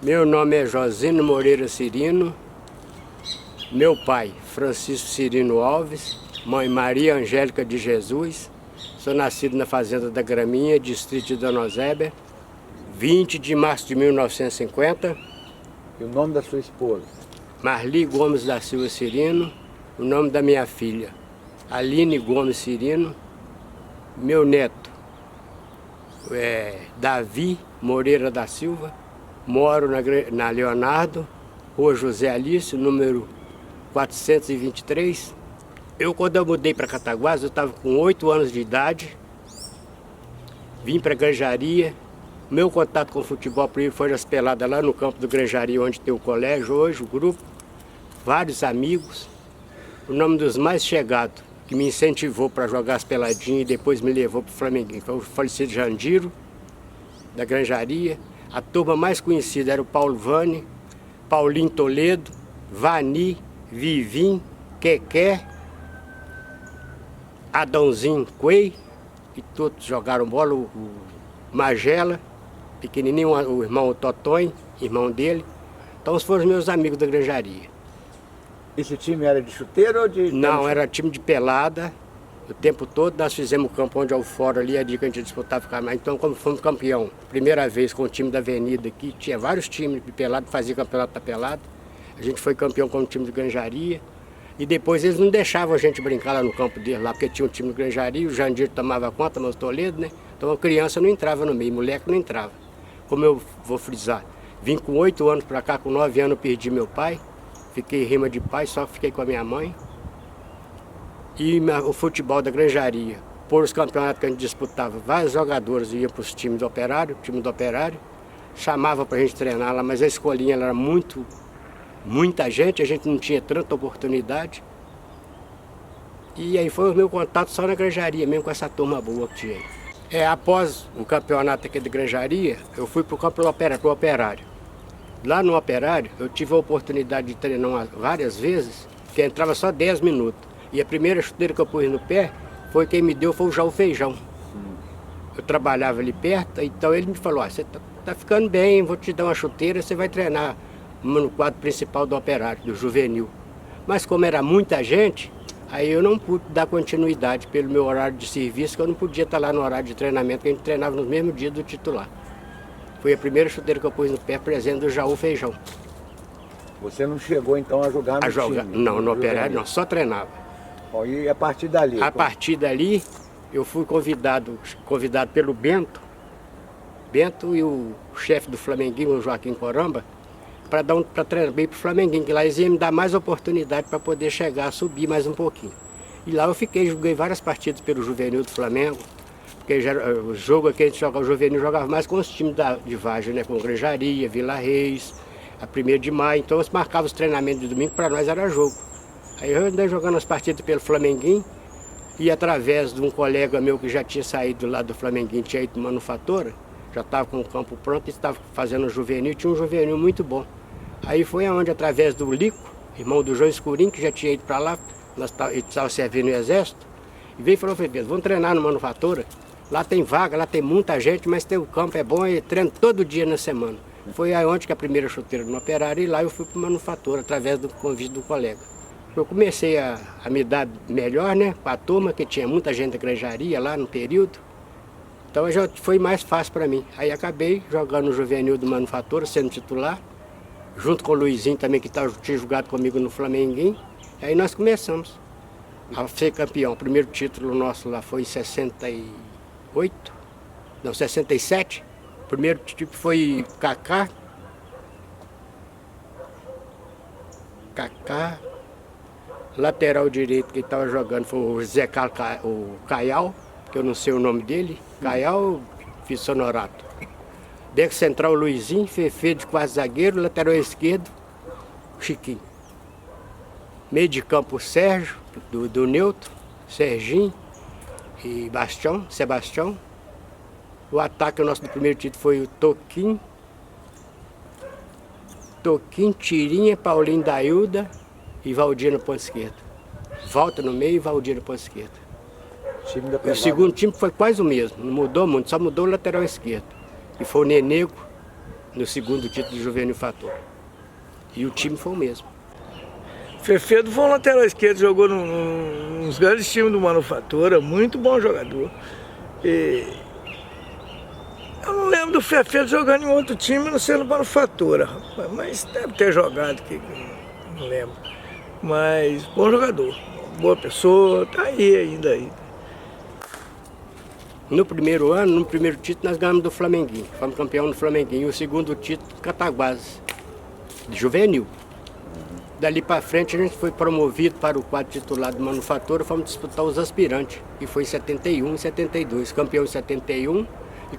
Meu nome é Josino Moreira Cirino. Meu pai, Francisco Cirino Alves. Mãe, Maria Angélica de Jesus. Sou nascido na Fazenda da Graminha, distrito de Dona Eusébia, 20 de março de 1950. E o nome da sua esposa? Marli Gomes da Silva Cirino. O nome da minha filha, Aline Gomes Cirino. Meu neto é Davi Moreira da Silva. Moro na Leonardo, Rua José Alício, número 423. Quando eu mudei para Cataguases, eu estava com 8 anos de idade. Vim para Granjaria. Meu contato com o futebol primeiro foi as peladas lá no campo do Granjaria, onde tem o colégio hoje, o grupo. Vários amigos. O nome dos mais chegados, que me incentivou para jogar as peladinhas e depois me levou para o Flamenguinho, foi o falecido Jandiro, da Granjaria. A turma mais conhecida era o Paulo Vani, Paulinho Toledo, Vani, Vivim, Quequé, Adãozinho Coei, e todos jogaram bola, o Magela, pequenininho, o irmão Totonho, irmão dele. Então foram os meus amigos da Granjaria. Esse time era de chuteiro ou de... Não, era time de pelada. O tempo todo nós fizemos o campo onde é o fórum ali, a dia que a gente disputava ficar mais. Então, como fomos campeão, primeira vez com o time da Avenida aqui, tinha vários times de pelado, fazia campeonato da pelada. A gente foi campeão com o time de Granjaria. E depois eles não deixavam a gente brincar lá no campo deles, lá, porque tinha um time de Granjaria, o Jandir tomava conta, mas o Toledo, né? Então a criança não entrava no meio, moleque não entrava. Como eu vou frisar, vim com 8 anos para cá, com 9 anos eu perdi meu pai. Fiquei rima de pai, só fiquei com a minha mãe. E o futebol da Granjaria, por os campeonatos que a gente disputava, vários jogadores iam para os times do Operário, chamava para a gente treinar lá, mas a escolinha ela era muita gente, a gente não tinha tanta oportunidade. E aí foi o meu contato só na Granjaria, mesmo com essa turma boa que tinha. Após o campeonato aqui da Granjaria, eu fui para o campo do Operário. Lá no Operário, eu tive a oportunidade de treinar várias vezes, que entrava só 10 minutos. E a primeira chuteira que eu pus no pé, quem me deu foi o João Feijão. Eu trabalhava ali perto, então ele me falou, você tá ficando bem, vou te dar uma chuteira, você vai treinar no quadro principal do Operário, do Juvenil. Mas como era muita gente, aí eu não pude dar continuidade pelo meu horário de serviço, que eu não podia estar lá no horário de treinamento, que a gente treinava no mesmo dia do titular. Foi a primeira chuteira que eu pus no pé, presente do Jaú Feijão. Você não chegou então a jogar no time? Não, no Operário não, só treinava. E a partir dali? A partir dali, eu fui convidado pelo Bento e o chefe do Flamenguinho, o Joaquim Coramba, para treinar bem para o Flamenguinho, que lá eles iam me dar mais oportunidade para poder chegar, subir mais um pouquinho. E lá eu joguei várias partidas pelo Juvenil do Flamengo, porque o jogo aqui a gente jogava, o Juvenil jogava mais com os times de Vargem, né, com Granjaria, Vila Reis, a 1º de maio, então eles marcavam os treinamentos de domingo, para nós era jogo. Aí eu andei jogando as partidas pelo Flamenguinho e através de um colega meu que já tinha saído lá do Flamenguinho, tinha ido Manufatura, já estava com o campo pronto e estava fazendo um juvenil, tinha um juvenil muito bom. Aí foi aonde, através do Lico, irmão do João Escurinho, que já tinha ido para lá, ele estava servindo no Exército, e veio e falou, vamos treinar no Manufatura, lá tem vaga, lá tem muita gente, mas o campo é bom e treino todo dia na semana. Foi aonde que a primeira chuteira no Operário e lá eu fui para o Manufatura, através do convite do colega. Eu comecei a me dar melhor, né, com a turma, que tinha muita gente da Granjaria lá no período. Então já foi mais fácil para mim. Aí acabei jogando no Juvenil do Manufatura, sendo titular, junto com o Luizinho também, que tinha jogado comigo no Flamenguinho. Aí nós começamos a ser campeão. O primeiro título nosso lá foi em 67. O primeiro título foi Kaká. Lateral direito que estava jogando foi o Zé Caial, que eu não sei o nome dele. Caial, fiz Sonorato. Beco central, Luizinho, Fefe de quase zagueiro, lateral esquerdo, Chiquinho. Meio de campo, Sérgio, do Neutro, Serginho e Sebastião. O ataque nosso do primeiro título foi o Toquinho, Tirinha, Paulinho Dailda e Valdir no ponto esquerdo. Volta no meio e Valdir no ponto esquerdo. O segundo time foi quase o mesmo, não mudou muito, só mudou o lateral esquerdo. Que foi o Nenego, no segundo título do Juvenil Fator. E o time foi o mesmo. Fefedo foi um lateral esquerdo, jogou nos grandes times do Manufatura, muito bom jogador. E eu não lembro do Fefedo jogando em outro time, não sei no Manufatura, mas deve ter jogado aqui, não lembro. Mas bom jogador, boa pessoa, tá aí ainda. No primeiro ano, no primeiro título, nós ganhamos do Flamenguinho, fomos campeão do Flamenguinho. E o segundo título, Cataguases, de juvenil. Dali para frente a gente foi promovido para o quadro titular do Manufatura, fomos disputar os aspirantes, que foi em 71 e 72, campeão em 71 e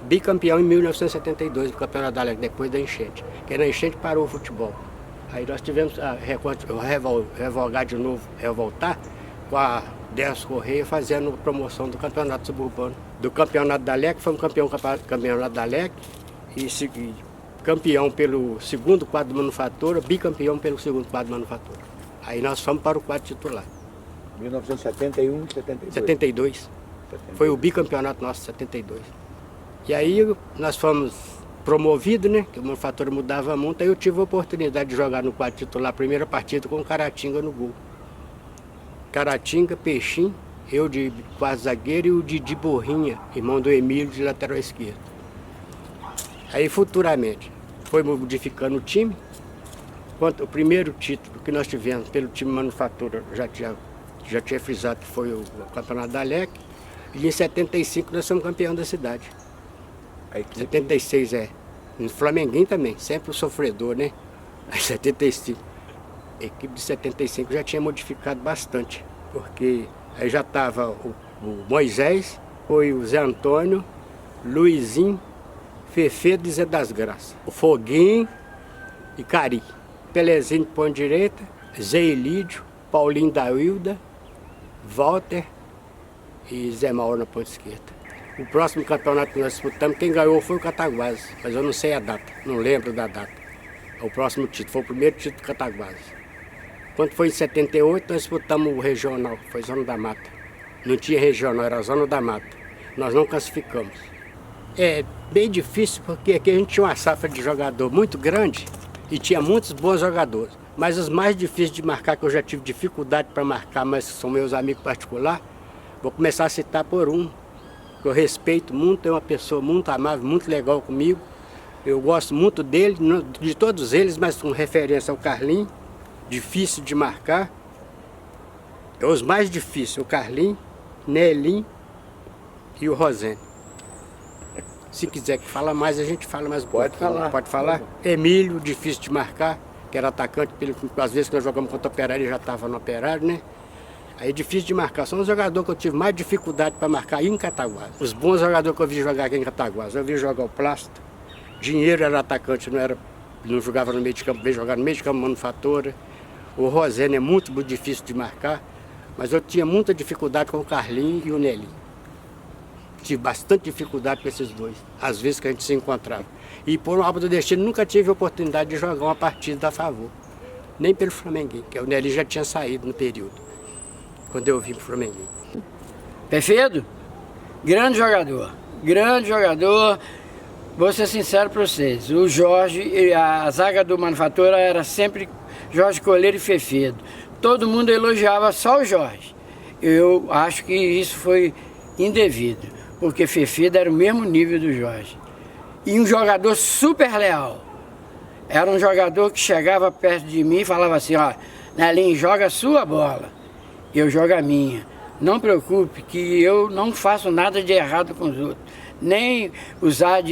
bicampeão em 1972 do Campeonato da Alegre, depois da enchente, que na enchente parou o futebol. Aí nós tivemos a revogar de novo, revoltar, com a Décio Correia fazendo promoção do Campeonato Suburbano. Do Campeonato da Alegre, fomos campeonato da Alegre e campeão pelo segundo quadro do Manufatura, bicampeão pelo segundo quadro do Manufatura. Aí nós fomos para o quadro titular. 1971 e 72? 72. Foi o bicampeonato nosso, 72. E aí nós fomos promovidos, né? Que o Manufatura mudava muito, aí eu tive a oportunidade de jogar no quadro titular, a primeira partida com o Caratinga no gol. Caratinga, Peixinho, eu de quase zagueiro e o Didi Borrinha, irmão do Emílio, de lateral esquerdo. Aí futuramente foi modificando o time. O primeiro título que nós tivemos pelo time Manufatura, já tinha frisado que foi o Campeonato da Alegre. E em 75 nós somos campeão da cidade. 76 No Flamenguinho também, sempre o sofredor, né? Aí 75. A equipe de 75 já tinha modificado bastante, porque aí já estava o Moisés, foi o Zé Antônio, Luizinho, Fefedo e Zé das Graças, o Foguinho e Cari, Pelezinho de ponta direita, Zé Elídio, Paulinho da Wilda, Walter e Zé Mauro na ponta esquerda. O próximo campeonato que nós disputamos, quem ganhou foi o Cataguases, mas eu não sei a data, não lembro da data. O próximo título, foi o primeiro título do Cataguases. Quando foi em 78, nós disputamos o regional, foi Zona da Mata. Não tinha regional, era Zona da Mata. Nós não classificamos. É bem difícil, porque aqui a gente tinha uma safra de jogador muito grande e tinha muitos bons jogadores. Mas os mais difíceis de marcar, que eu já tive dificuldade para marcar, mas são meus amigos particulares, vou começar a citar por um, que eu respeito muito, é uma pessoa muito amável, muito legal comigo. Eu gosto muito dele, de todos eles, mas com referência ao Carlinho, difícil de marcar. É os mais difíceis, o Carlinho, Nelinho e o Rosene. Se quiser que fala mais, a gente fala mais um pouco. Pode falar. Pode falar? Emílio, difícil de marcar, que era atacante, às vezes que nós jogamos contra o Operário, ele já estava no Operário, né? Aí é difícil de marcar. São os jogadores que eu tive mais dificuldade para marcar aí em Cataguases. Os bons jogadores que eu vi jogar aqui em Cataguases. Eu vi jogar o Plástico. Dinheiro era atacante, não jogava no meio de campo, veio jogar no meio de campo Manufatura. O Rosene é muito difícil de marcar, mas eu tinha muita dificuldade com o Carlinho e o Nelinho. Tive bastante dificuldade com esses dois, às vezes que a gente se encontrava. E por obra do destino, nunca tive a oportunidade de jogar uma partida a favor. Nem pelo Flamenguinho, que o Nelinho já tinha saído no período, quando eu vim pro Flamenguinho. Fefedo, grande jogador. Vou ser sincero para vocês, o Jorge, a zaga do Manufatura era sempre Jorge Coleiro e Fefedo. Todo mundo elogiava só o Jorge. Eu acho que isso foi indevido, porque Fefedo era o mesmo nível do Jorge. E um jogador super leal. Era um jogador que chegava perto de mim e falava assim, ó, Nelinho, joga a sua bola, eu jogo a minha. Não preocupe que eu não faço nada de errado com os outros. Nem usar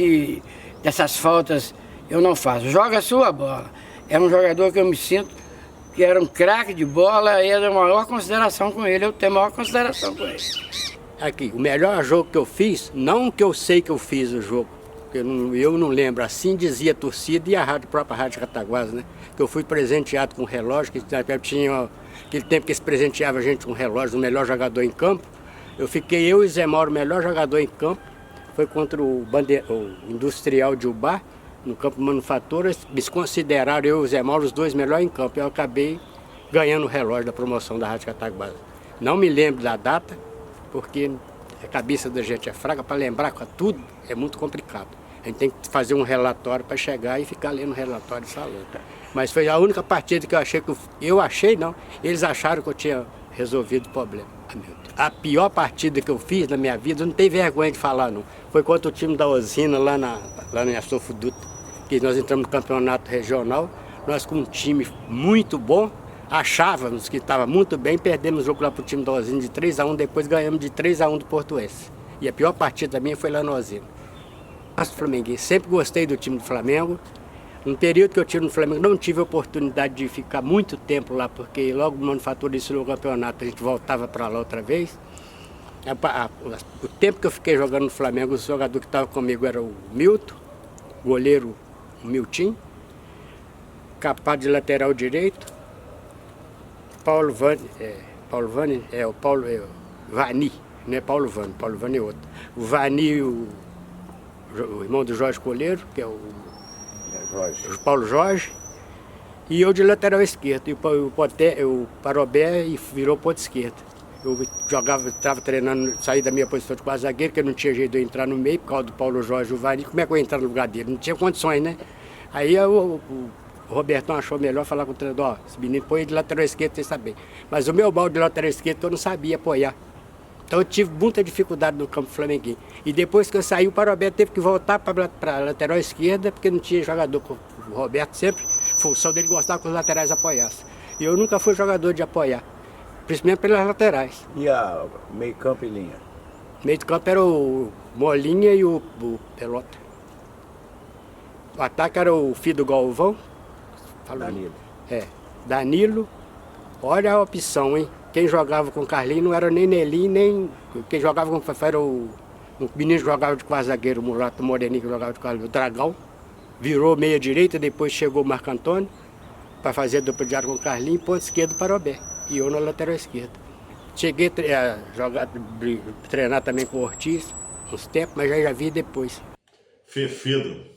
dessas faltas eu não faço. Joga a sua bola. É um jogador que eu me sinto que era um craque de bola e era a maior consideração com ele. Eu tenho a maior consideração com ele. Aqui, o melhor jogo que eu fiz, não que eu sei que eu fiz o jogo, porque eu não lembro, assim dizia a torcida e a própria Rádio Cataguases, né? Que eu fui presenteado com um relógio, que tinha aquele tempo que se presenteava a gente com um relógio, o melhor jogador em campo. Eu e Zé Mauro, o melhor jogador em campo. Foi contra o Industrial de Ubá, no campo Manufatura. Eles consideraram eu e o Zé Mauro os dois melhores em campo. Eu acabei ganhando o relógio da promoção da Rádio Cataguases. Não me lembro da data, porque a cabeça da gente é fraca, para lembrar com tudo é muito complicado. A gente tem que fazer um relatório para chegar e ficar lendo o relatório e falando. Mas foi a única partida que eu achei eles acharam que eu tinha resolvido o problema. A pior partida que eu fiz na minha vida, eu não tenho vergonha de falar não, foi contra o time da Usina lá em Astolfo Dutra, que nós entramos no campeonato regional, nós com um time muito bom, achávamos que estava muito bem, perdemos o jogo lá para o time da Usina de 3-1, depois ganhamos de 3-1 do Portuense. E a pior partida minha foi lá na Usina. Mas flamenguista, sempre gostei do time do Flamengo. No período que eu tive no Flamengo, não tive a oportunidade de ficar muito tempo lá, porque logo no Manufatura iniciou o campeonato, a gente voltava para lá outra vez. O tempo que eu fiquei jogando no Flamengo, o jogador que estava comigo era o Milton, goleiro o Milton, capaz de lateral direito, Vani, não é Paulo Vani é outro. O Vani, o irmão do Jorge Coleiro, que é o Paulo Jorge, e eu de lateral esquerdo, e o Parobé virou ponta esquerda. Eu estava treinando, saí da minha posição de quase zagueiro, que eu não tinha jeito de eu entrar no meio, por causa do Paulo Jorge e o Vani, como é que eu ia entrar no lugar dele? Não tinha condições, né? Aí o Robertão achou melhor falar com o treinador, ó, esse menino põe de lateral esquerdo, você sabe. Mas o meu balde de lateral esquerdo eu não sabia apoiar. Então eu tive muita dificuldade no campo flamenguinho. E depois que eu saí, o Parobé teve que voltar para a lateral esquerda, porque não tinha jogador. O Roberto sempre, a função dele gostava que os laterais apoiassem. E eu nunca fui jogador de apoiar, principalmente pelas laterais. E a meio campo e linha? Meio de campo era o Molinha e o Pelota. O ataque era o filho do Galvão. Danilo. Danilo. Olha a opção, hein? Quem jogava com o Carlinhos não era nem Nelinho, nem... Quem jogava com o Fafá era o menino que jogava de quase zagueiro, o Mulato Moreninho que jogava de quase o Dragão. Virou meia direita, depois chegou o Marco Antônio para fazer a dupla de ar com o Carlinhos, ponto esquerdo para o Parobé. E eu na lateral esquerda. Cheguei a treinar também com o Ortiz, uns tempos, mas já vi depois. Fefido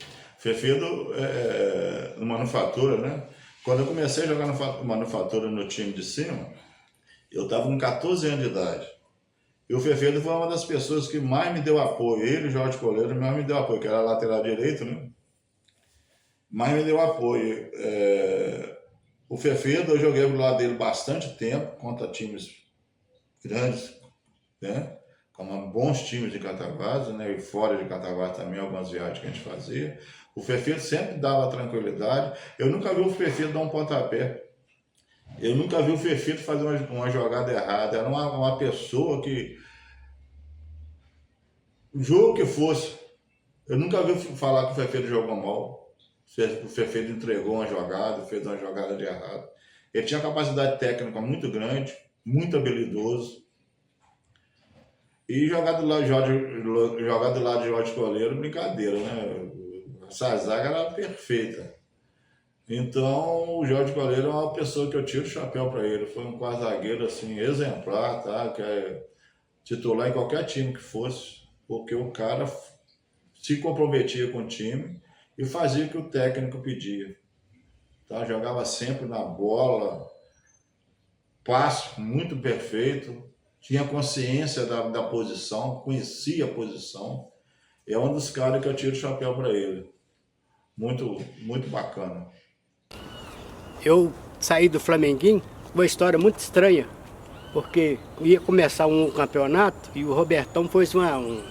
no Manufatura, né? Quando eu comecei a jogar no Manufatura no time de cima, eu estava com 14 anos de idade. E o Fefido foi uma das pessoas que mais me deu apoio. Ele e o Jorge Coleiro mais me deu apoio, que era lateral direito, né? Mais me deu apoio. O Fefido, eu joguei do lado dele bastante tempo, contra times grandes, né? Como bons times de Cataguases, né? E fora de Cataguases também, algumas viagens que a gente fazia. O Fefido sempre dava tranquilidade. Eu nunca vi o Fefido dar um pontapé. Eu nunca vi o Fefido fazer uma jogada errada. Era uma pessoa que... O jogo que fosse, eu nunca vi falar que o Fefido jogou mal. O Fefido entregou uma jogada, fez uma jogada de errado. Ele tinha capacidade técnica muito grande, muito habilidoso. E jogar do lado de Jorge Coleiro, brincadeira, né? Essa zaga era perfeita. Então, o Jorge Coleiro é uma pessoa que eu tiro o chapéu para ele. Foi um quase-zagueiro, assim, exemplar, tá? Que é titular em qualquer time que fosse, porque o cara se comprometia com o time e fazia o que o técnico pedia. Tá? Jogava sempre na bola, passe muito perfeito, tinha consciência da posição, conhecia a posição. É um dos caras que eu tiro o chapéu para ele. Muito, muito bacana. Eu saí do Flamenguinho, uma história muito estranha, porque ia começar um campeonato e o Robertão pôs um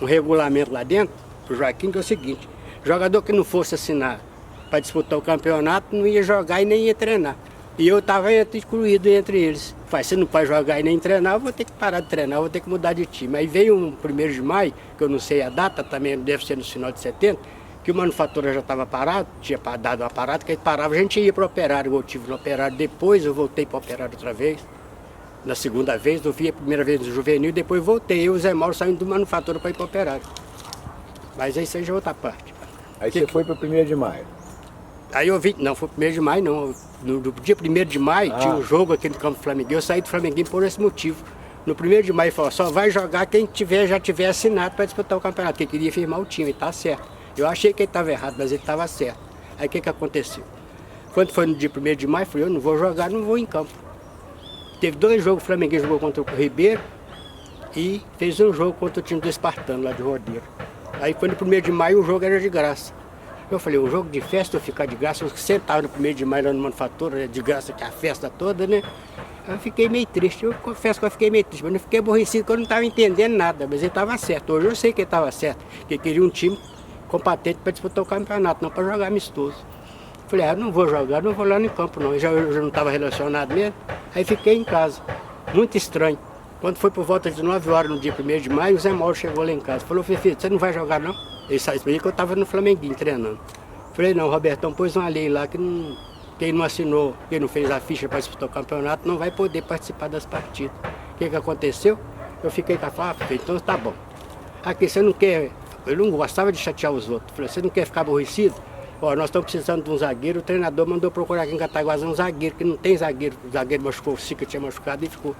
regulamento lá dentro, pro Joaquim, que é o seguinte: jogador que não fosse assinar para disputar o campeonato não ia jogar e nem ia treinar. E eu estava incluído entre eles. Se não pode jogar e nem treinar, eu vou ter que parar de treinar, eu vou ter que mudar de time. Aí veio um 1º de maio, que eu não sei a data, também deve ser no final de 70, que o Manufatura já estava parado, tinha dado uma parada, que aí parava, a gente ia para o Operário, eu tive no Operário, depois eu voltei para o Operário outra vez, na segunda vez, eu vi a primeira vez no Juvenil, depois voltei, eu e o Zé Mauro saindo do Manufatura para ir para o Operário. Mas aí já é outra parte. Aí você foi para o 1º de maio? Aí eu vi, não, foi 1º de maio não, no dia 1º de maio tinha um jogo aqui no campo Flamenguinho, eu saí do Flamenguinho por esse motivo. No 1º de maio falou, só vai jogar quem já tiver assinado para disputar o campeonato, que queria firmar o time, tá certo. Eu achei que ele estava errado, mas ele estava certo. Aí o que aconteceu? Quando foi no dia 1º de maio, eu falei, eu não vou jogar, não vou em campo. Teve 2 jogos, o Flamenguinho jogou contra o Ribeiro e fez um jogo contra o time do Espartano, lá de Rodeiro. Aí foi no 1º de maio, o jogo era de graça. Eu falei, o jogo de festa eu ficar de graça, eu sentava no 1º de maio lá no Manufatura, de graça, que é a festa toda, né? Eu fiquei meio triste, eu confesso que eu fiquei meio triste, mas não fiquei aborrecido, porque eu não estava entendendo nada, mas ele estava certo. Hoje eu sei que ele estava certo, que ele queria um time competente para disputar o campeonato, não para jogar amistoso. Falei, não vou jogar, não vou lá no campo não, eu já não estava relacionado mesmo, aí fiquei em casa, muito estranho. Quando foi por volta de 9 horas no dia 1º de maio, o Zé Mauro chegou lá em casa, falou, Fefe, você não vai jogar não? Ele saiu para mim que eu estava no Flamenguinho treinando. Falei, não, o Robertão pôs uma lei lá que quem não assinou, quem não fez a ficha para disputar o campeonato, não vai poder participar das partidas. O que aconteceu? Eu fiquei com a fala, então tá bom. Aqui, você não quer, eu não gostava de chatear os outros, falei, você não quer ficar aborrecido? Ó, nós estamos precisando de um zagueiro, o treinador mandou procurar aqui em Cataguases um zagueiro, que não tem zagueiro, o zagueiro machucou, o Sica tinha machucado e ficou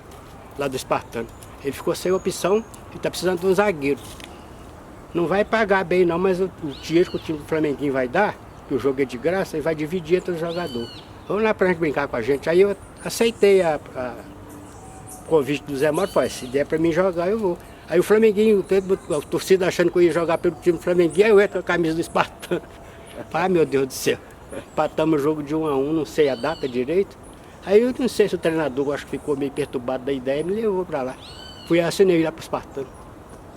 lá do Espartano. Ele ficou sem opção e está precisando de um zagueiro. Não vai pagar bem não, mas o dinheiro que o time do Flamenguinho vai dar, que o jogo é de graça, ele vai dividir entre os jogadores. Vamos lá pra gente brincar com a gente. Aí eu aceitei o convite do Zé Mauro, falei, se der pra mim jogar, eu vou. Aí o Flamenguinho, a torcida achando que eu ia jogar pelo time do Flamenguinho, aí eu entro com a camisa do Espartano. Ai, meu Deus do céu. Empatamos o jogo de 1-1, não sei a data direito. Aí eu não sei se o treinador, acho que ficou meio perturbado da ideia, me levou pra lá. Fui assinei lá pro Espartano.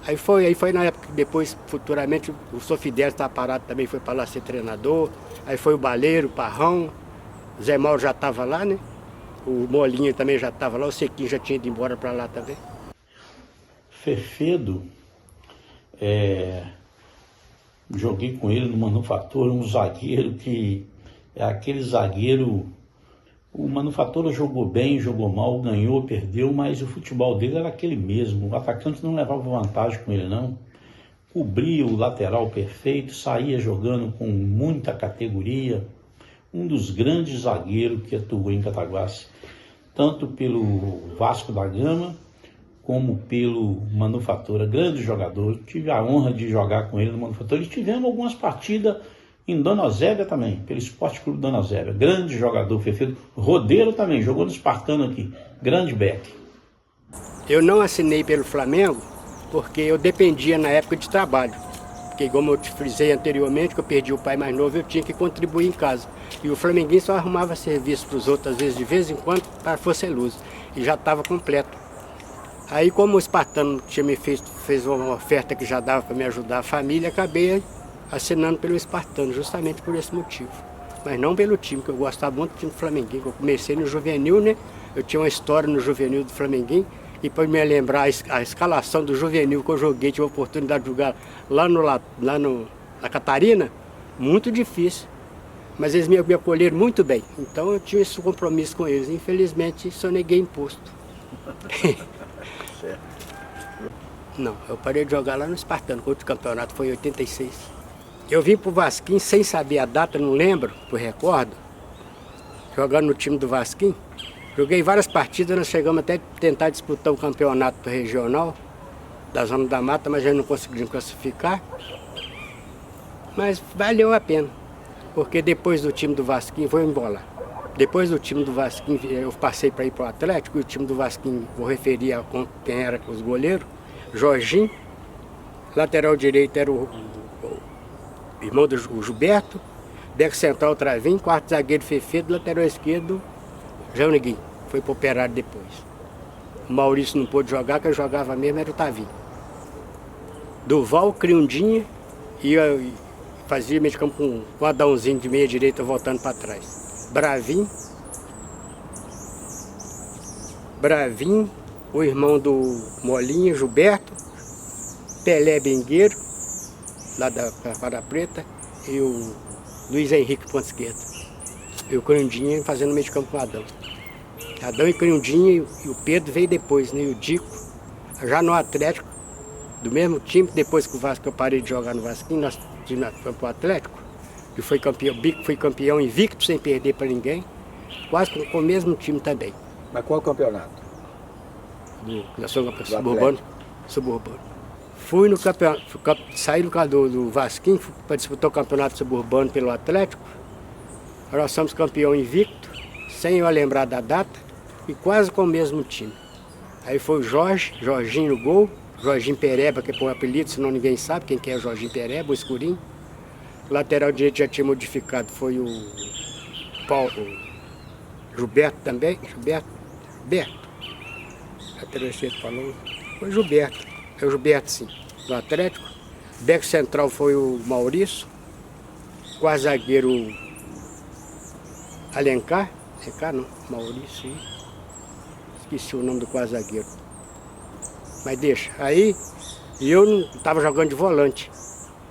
Aí foi na época que depois, futuramente, o Sofidel estava parado também, foi para lá ser treinador. Aí foi o Baleiro, o Parrão, o Zé Mauro já estava lá, né? O Molinha também já estava lá, o Sequinho já tinha ido embora para lá também. Fefedo, joguei com ele no Manufatura, um zagueiro que é aquele zagueiro. O Manufatura jogou bem, jogou mal, ganhou, perdeu, mas o futebol dele era aquele mesmo. O atacante não levava vantagem com ele, não. Cobria o lateral perfeito, saía jogando com muita categoria. Um dos grandes zagueiros que atuou em Cataguases, tanto pelo Vasco da Gama, como pelo Manufatura. Grande jogador, tive a honra de jogar com ele no Manufatura. E tivemos algumas partidas em Dona Zébia também, pelo Esporte Clube Dona Zébia. Grande jogador, Fefedo. Rodeiro também, jogou no Espartano aqui. Grande back. Eu não assinei pelo Flamengo porque eu dependia na época de trabalho. Porque como eu te frisei anteriormente, que eu perdi o pai mais novo, eu tinha que contribuir em casa. E o Flamenguinho só arrumava serviço para os outros, às vezes, de vez em quando, para Força e Luz. E já estava completo. Aí, como o Espartano tinha me fez uma oferta que já dava para me ajudar a família, acabei assinando pelo Espartano, justamente por esse motivo. Mas não pelo time, que eu gostava muito do time do Flamenguinho. Eu comecei no juvenil, né? Eu tinha uma história no juvenil do Flamenguinho. E para me lembrar a escalação do juvenil que eu joguei, tive a oportunidade de jogar lá na Catarina, muito difícil. Mas eles me acolheram muito bem. Então eu tinha esse compromisso com eles. Infelizmente, soneguei imposto. Não, eu parei de jogar lá no Espartano, outro campeonato foi em 86. Eu vim pro Vasquinho sem saber a data, não lembro, por recordo, jogando no time do Vasquinho. Joguei várias partidas, nós chegamos até a tentar disputar o campeonato regional da Zona da Mata, mas já não conseguimos classificar. Mas valeu a pena, porque depois do time do Vasquinho, vou embora. Depois do time do Vasquinho, eu passei para ir para o Atlético, e o time do Vasquinho, vou referir a quem era os goleiros, Jorginho, lateral direito era o irmão do Gilberto, beco central Travinho, quarto zagueiro Fefedo, lateral esquerdo João Neguinho, foi para o Operário depois. O Maurício não pôde jogar, quem jogava mesmo era o Tavinho. Duval, Criundinha, e fazia meio de campo com um Adãozinho de meia direita voltando para trás. Bravinho, o irmão do Molinha, Gilberto, Pelé Bengueiro, lá da Para Preta, e o Luiz Henrique, ponta esquerda. E o Criundinha fazendo meio de campo com o Adão. Adão e Criundinha, e o Pedro veio depois, né? E o Dico, já no Atlético, do mesmo time, depois que eu parei de jogar no Vasquinho, nós fomos para o Atlético, que foi campeão invicto, sem perder para ninguém, quase com o mesmo time também. Mas qual campeonato? Suburbano. Fui no campeonato, saí do Vasquinho para disputar o campeonato suburbano pelo Atlético. Nós somos campeão invicto, sem eu lembrar da data, e quase com o mesmo time. Aí foi o Jorginho no gol, Jorginho Pereba, que é por apelido, senão ninguém sabe quem que é Jorginho Pereba, o escurinho. Lateral direito já tinha modificado, foi o Paulo, Gilberto também, Gilberto. Lateral esquerdo falou, foi Gilberto, é o Gilberto sim, do Atlético. Beco central foi o Maurício, quase zagueiro Alencar não, Maurício, esqueci o nome do quase zagueiro. Mas deixa, aí eu não estava jogando de volante.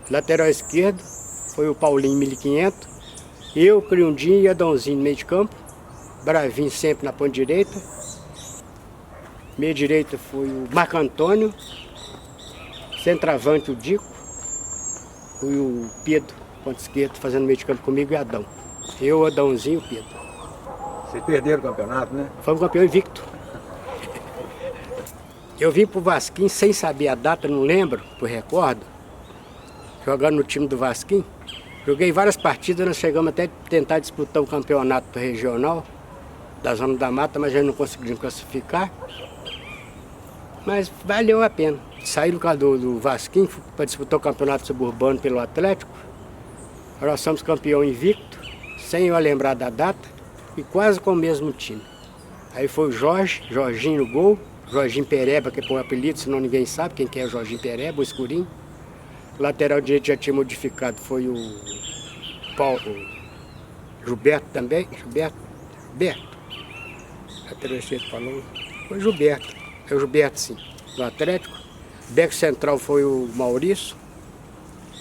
Lateral esquerdo foi o Paulinho 1500, eu, Criundinho e Adãozinho no meio de campo, Bravinho sempre na ponta direita. Meia direita foi o Marco Antônio, centroavante o Dico, e o Pedro, ponta esquerda, fazendo meio de campo comigo e Adão. Eu, Adãozinho e o Pedro. Vocês perderam o campeonato, né? Fomos campeão invicto. Eu vim pro Vasquinho sem saber a data, não lembro, por recordo, jogando no time do Vasquinho. Joguei várias partidas, nós chegamos até a tentar disputar o campeonato regional da Zona da Mata, mas já não conseguimos classificar. Mas valeu a pena. Saí do Vasquinho para disputar o campeonato suburbano pelo Atlético. Nós somos campeão invicto, sem eu lembrar da data, e quase com o mesmo time. Aí foi o Jorginho no gol, Jorginho Pereba, que é por apelido, senão ninguém sabe quem que é o Jorginho Pereba, o escurinho. Lateral direito já tinha modificado, foi o Paulo, Gilberto também, Gilberto. Lateral esquerdo falou, foi Gilberto, é o Gilberto sim, do Atlético. Beco central foi o Maurício,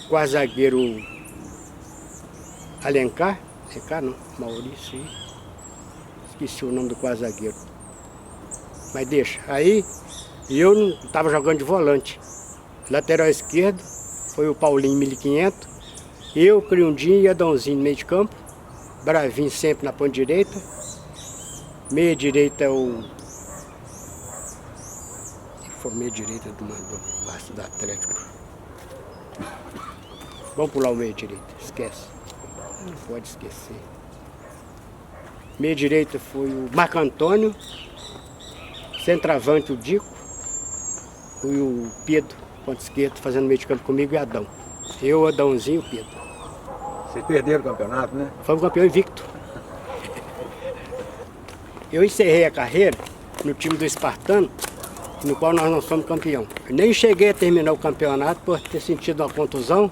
quase zagueiro Alencar não, Maurício, esqueci o nome do quase zagueiro. Mas deixa, aí eu não estava jogando de volante. Lateral esquerdo foi o Paulinho 1500, eu, Criundinho e Adãozinho no meio de campo, Bravinho sempre na ponta direita. Meia direita é o... Foi meia direita do Atlético. Vamos pular o meia direita, esquece. Não pode esquecer. Meia direita foi o Marco Antônio, centroavante o Dico, e o Pedro, ponta esquerda, fazendo meio de campo comigo e Adão. Eu, Adãozinho e o Pedro. Vocês perderam o campeonato, né? Fomos campeão invicto. Eu encerrei a carreira no time do Espartano, no qual nós não somos campeão. Eu nem cheguei a terminar o campeonato por ter sentido uma contusão.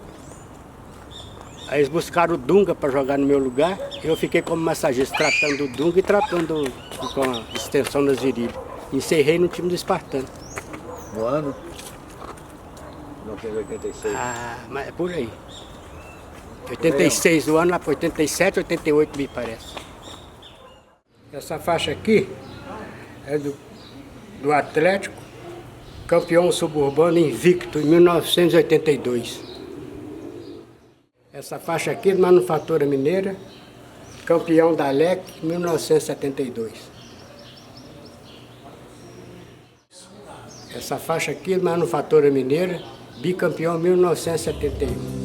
Aí eles buscaram o Dunga para jogar no meu lugar. Eu fiquei como massagista, tratando o Dunga e tratando com a extensão das virilhas. Encerrei no time do Espartano. No ano? 1986. Ah, mas é por aí. 86 do ano, lá para 87, 88 me parece. Essa faixa aqui é do Atlético, campeão suburbano invicto em 1982. Essa faixa aqui de Manufatura Mineira, campeão da LEC em 1972. Essa faixa aqui de Manufatura Mineira, bicampeão em 1971.